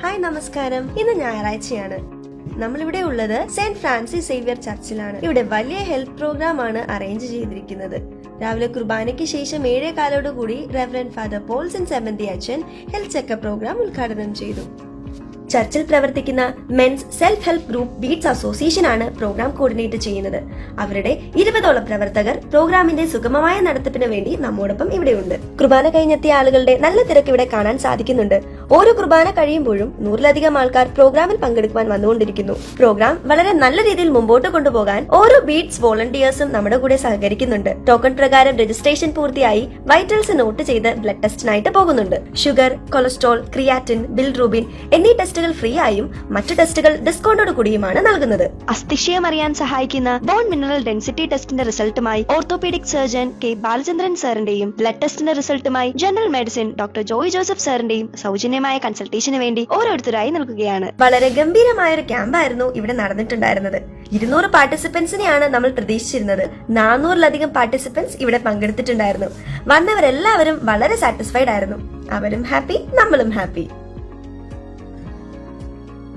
Hi നമസ്കാരം. ഇന്ന് ഞായറാഴ്ചയാണ്. നമ്മളിവിടെ ഉള്ളത് സെന്റ് ഫ്രാൻസിസ് സേവിയർ ചർച്ചിലാണ്. ഇവിടെ വലിയ ഹെൽത്ത് പ്രോഗ്രാം ആണ് അറേഞ്ച് ചെയ്തിരിക്കുന്നത്. രാവിലെ കുർബാനയ്ക്ക് ശേഷം 7:15 റെവറൻഡ് ഫാദർ പോൾസൺ സെവന്തി അച്ഛൻ ഹെൽത്ത് ചെക്കപ്പ് പ്രോഗ്രാം ഉദ്ഘാടനം ചെയ്തു. ചർച്ചിൽ പ്രവർത്തിക്കുന്ന men's self help group beads association ആണ് പ്രോഗ്രാം കോർഡിനേറ്റ് ചെയ്യുന്നത്. അവരുടെ 20ഓളം പ്രവർത്തകർ പ്രോഗ്രാമിന്റെ സുഗമമായ നടത്തിപ്പിന് വേണ്ടി നമ്മോടൊപ്പം ഇവിടെയുണ്ട്. കുർബാന കഴിഞ്ഞെത്തിയ ആളുകളുടെ നല്ല തിരക്ക് ഇവിടെ കാണാൻ സാധിക്കുന്നുണ്ട്. ഓരോ കുർബാന കഴിയുമ്പോഴും 100ലധികം ആൾക്കാർ പ്രോഗ്രാമിൽ പങ്കെടുക്കുവാൻ വന്നുകൊണ്ടിരിക്കുന്നു. പ്രോഗ്രാം വളരെ നല്ല രീതിയിൽ മുമ്പോട്ട് കൊണ്ടുപോകാൻ ഓരോ ബീഡ്സ് വോളണ്ടിയേഴ്സും നമ്മുടെ കൂടെ സഹകരിക്കുന്നുണ്ട്. ടോക്കൺ പ്രകാരം രജിസ്ട്രേഷൻ പൂർത്തിയായി വൈറ്റൽസ് നോട്ട് ചെയ്ത് ബ്ലഡ് ടെസ്റ്റിനായിട്ട് പോകുന്നുണ്ട്. ഷുഗർ, കൊളസ്ട്രോൾ, ക്രിയാറ്റിൻ, ബിൽറൂബിൻ എന്നീ ടെസ്റ്റുകൾ ഫ്രീ ആയും മറ്റു ടെസ്റ്റുകൾ ഡിസ്കൗണ്ടോട് കൂടിയുമാണ് നൽകുന്നത്. അസ്ഥിക്ഷയം അറിയാൻ സഹായിക്കുന്ന ബോൺ മിനറൽ ഡെൻസിറ്റി ടെസ്റ്റിന്റെ റിസൾട്ടുമായി ഓർത്തോപീഡിക് സർജൻ കെ ബാലചന്ദ്രൻ സാറിന്റെയും ബ്ലഡ് ടെസ്റ്റിന്റെ റിസൾട്ടുമായി general medicine doctor Joy Joseph സാറിന്റെയും സൗജന്യമായ കൺസൾട്ടേഷന് വേണ്ടി ഓരോരുത്തരായി നൽകുകയാണ്. വളരെ ഗംഭീരമായ ഒരു ക്യാമ്പായിരുന്നു ഇവിടെ നടന്നിട്ടുണ്ടായിരുന്നത്. 200 പാർട്ടിസിപ്പൻസിനെയാണ് നമ്മൾ പ്രതീക്ഷിച്ചിരുന്നത്. 400ലധികം പാർട്ടിസിപ്പൻസ് ഇവിടെ പങ്കെടുത്തിട്ടുണ്ടായിരുന്നു. വന്നവരെല്ലാവരും വളരെ സാറ്റിസ്ഫൈഡ് ആയിരുന്നു. അവരും ഹാപ്പി, നമ്മളും ഹാപ്പി.